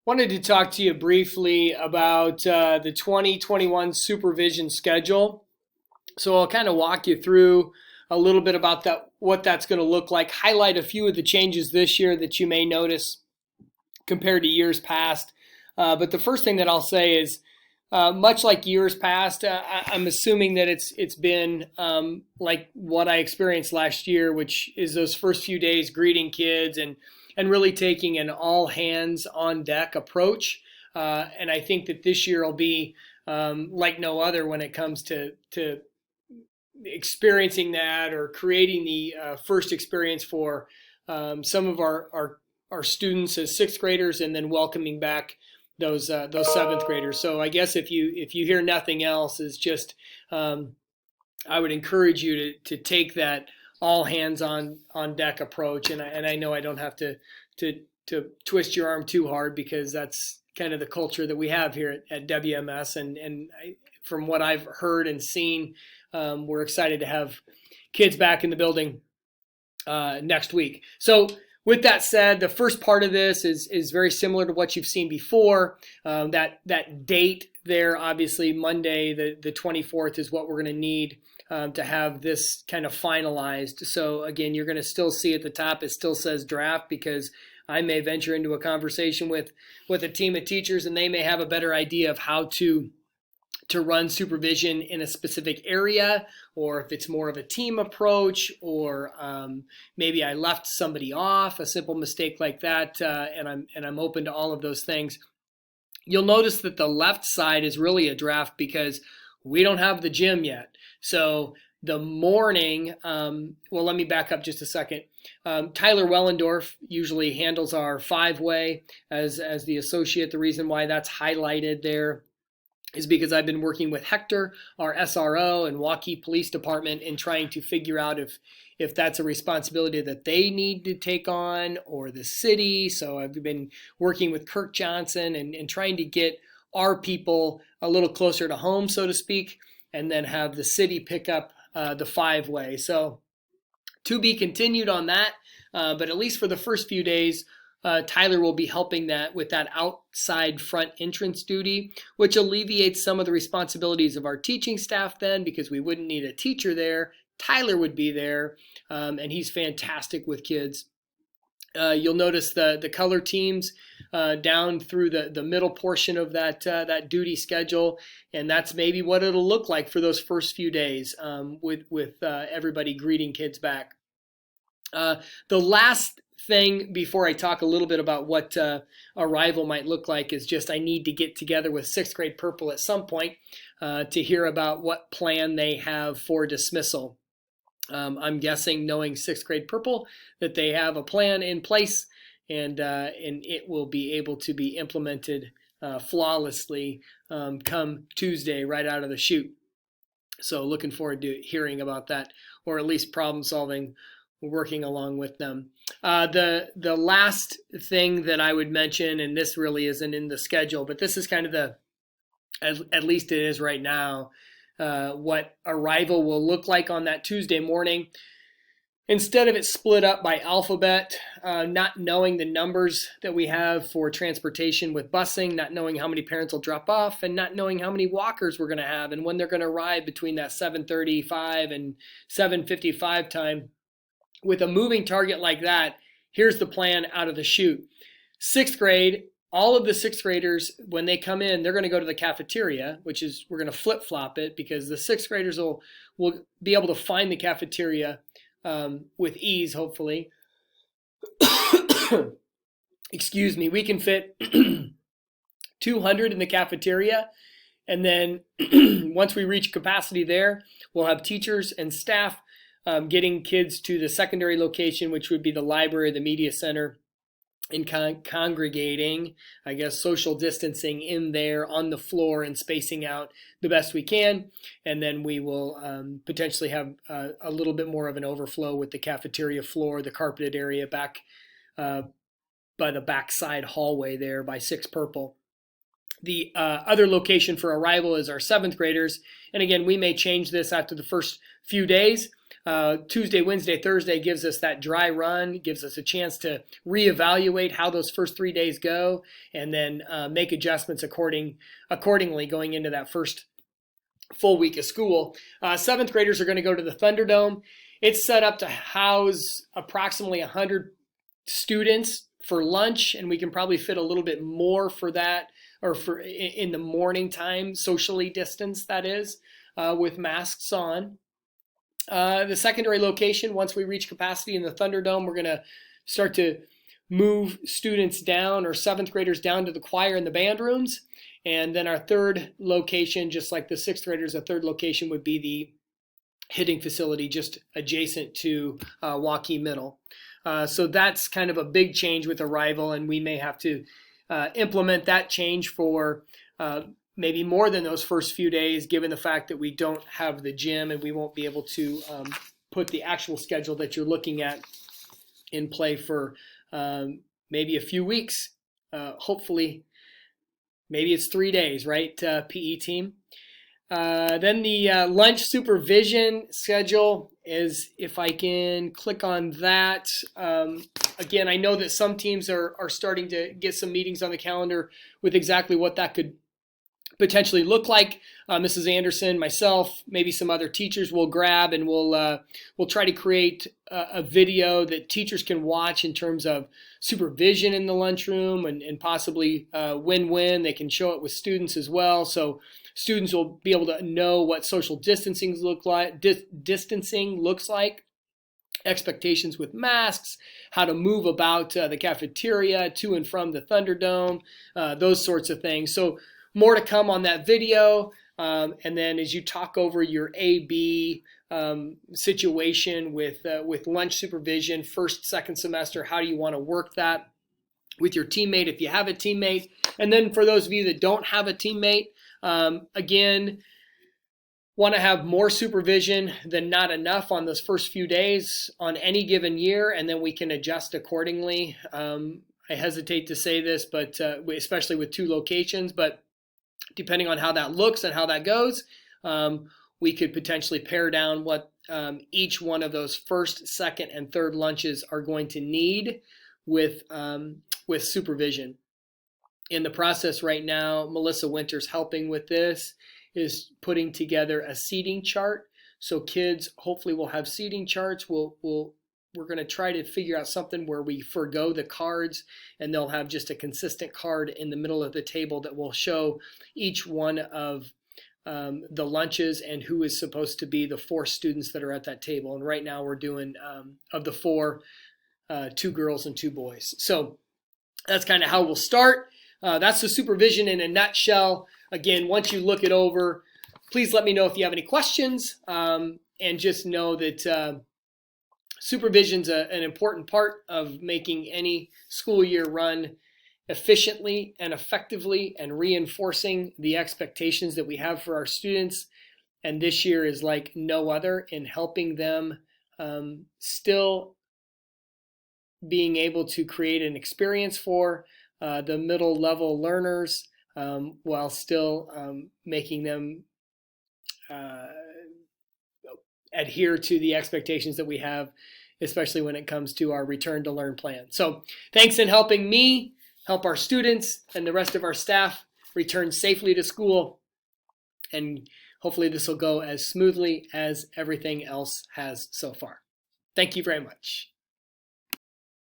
Wanted to talk to you briefly about the 2021 supervision schedule. So I'll kind of walk you through a little bit about that, what that's going to look like, highlight a few of the changes this year that you may notice compared to years past. But the first thing that I'll say is, much like years past, I'm assuming that it's been like what I experienced last year, which is those first few days greeting kids and really taking an all hands on deck approach. And I think that this year will be like no other when it comes to experiencing that or creating the first experience for some of our students as sixth graders, and then welcoming back those seventh graders. So I guess if you hear nothing else, is just I would encourage you to take that all hands on deck approach. And I know I don't have to twist your arm too hard, because that's kind of the culture that we have here at WMS. From what I've heard and seen, we're excited to have kids back in the building next week. So with that said, the first part of this is very similar to what you've seen before. That date there, obviously Monday the 24th, is what we're going to need to have this kind of finalized. So again, you're going to still see at the top, it still says draft, because I may venture into a conversation with a team of teachers, and they may have a better idea of how to run supervision in a specific area, or if it's more of a team approach, or maybe I left somebody off, a simple mistake like that, and I'm open to all of those things. You'll notice that the left side is really a draft because we don't have the gym yet. So the morning, well, let me back up just a second. Tyler Wellendorf usually handles our 5-way as the associate. The reason why that's highlighted there is because I've been working with Hector, our SRO, and Waukee Police Department in trying to figure out if that's a responsibility that they need to take on, or the city. So I've been working with Kirk Johnson and trying to get our people a little closer to home, so to speak, and then have the city pick up the 5-way. So to be continued on that, but at least for the first few days, Tyler will be helping that with that outside front entrance duty, which alleviates some of the responsibilities of our teaching staff then, because we wouldn't need a teacher there. Tyler would be there, and he's fantastic with kids. You'll notice the color teams down through the middle portion of that duty schedule, and that's maybe what it'll look like for those first few days with everybody greeting kids back. The last thing before I talk a little bit about what arrival might look like is just I need to get together with sixth grade Purple at some point to hear about what plan they have for dismissal. I'm guessing, knowing sixth grade Purple, that they have a plan in place, and it will be able to be implemented flawlessly come Tuesday right out of the chute. So looking forward to hearing about that, or at least problem solving, working along with them. The last thing that I would mention, and this really isn't in the schedule, but this is kind of at least it is right now, what arrival will look like on that Tuesday morning. Instead of it split up by alphabet, not knowing the numbers that we have for transportation with busing, not knowing how many parents will drop off, and not knowing how many walkers we're going to have and when they're going to arrive between that 7:35 and 7:55 time. With a moving target like that, here's the plan out of the chute. Sixth grade, all of the sixth graders, when they come in, they're going to go to the cafeteria, which is, we're going to flip-flop it, because the sixth graders will be able to find the cafeteria with ease, hopefully. Excuse me. We can fit 200 in the cafeteria, and then once we reach capacity there, we'll have teachers and staff getting kids to the secondary location, which would be the library, the media center, and congregating, I guess, social distancing in there on the floor and spacing out the best we can. And then we will potentially have a little bit more of an overflow with the cafeteria floor, the carpeted area back by the backside hallway there by 6 Purple. The other location for arrival is our 7th graders. And again, we may change this after the first few days. Tuesday, Wednesday, Thursday gives us that dry run, gives us a chance to reevaluate how those first 3 days go, and then make adjustments accordingly going into that first full week of school. Seventh graders are going to go to the Thunderdome. It's set up to house approximately 100 students for lunch, and we can probably fit a little bit more for that, or for in the morning time, socially distanced, that is, with masks on. The secondary location, once we reach capacity in the Thunderdome, we're going to start to move students down, or seventh graders down, to the choir and the band rooms. And then our third location, just like the sixth graders, a third location would be the hitting facility just adjacent to Waukee Middle. So that's kind of a big change with arrival, and we may have to implement that change for maybe more than those first few days, given the fact that we don't have the gym and we won't be able to put the actual schedule that you're looking at in play for maybe a few weeks. Hopefully, maybe it's 3 days, right, PE team? Then the lunch supervision schedule is, if I can click on that. Again, I know that some teams are starting to get some meetings on the calendar with exactly what that could potentially look like. Mrs. Anderson, myself, maybe some other teachers will grab, and we'll try to create a video that teachers can watch in terms of supervision in the lunchroom, and possibly win-win. They can show it with students as well, so students will be able to know what social distancing looks like, expectations with masks, how to move about the cafeteria to and from the Thunderdome, those sorts of things. So more to come on that video. And then as you talk over your A/B situation with lunch supervision, first, second semester, how do you want to work that with your teammate if you have a teammate? And then for those of you that don't have a teammate, again, want to have more supervision than not enough on those first few days on any given year, and then we can adjust accordingly. I hesitate to say this, but especially with 2 locations, but depending on how that looks and how that goes, we could potentially pare down what each one of those first, second, and third lunches are going to need with supervision. In the process right now, Melissa Winters, helping with this, is putting together a seating chart. So kids hopefully will have seating charts. We're going to try to figure out something where we forgo the cards, and they'll have just a consistent card in the middle of the table that will show each one of the lunches and who is supposed to be the 4 students that are at that table. And right now we're doing, of the 4, 2 girls and 2 boys. So that's kind of how we'll start. That's the supervision in a nutshell. Again, once you look it over, please let me know if you have any questions, and just know that supervision is an important part of making any school year run efficiently and effectively, and reinforcing the expectations that we have for our students. And this year is like no other in helping them still being able to create an experience for the middle level learners, while still making them adhere to the expectations that we have, especially when it comes to our return to learn plan. So thanks in helping me help our students and the rest of our staff return safely to school. And hopefully this will go as smoothly as everything else has so far. Thank you very much.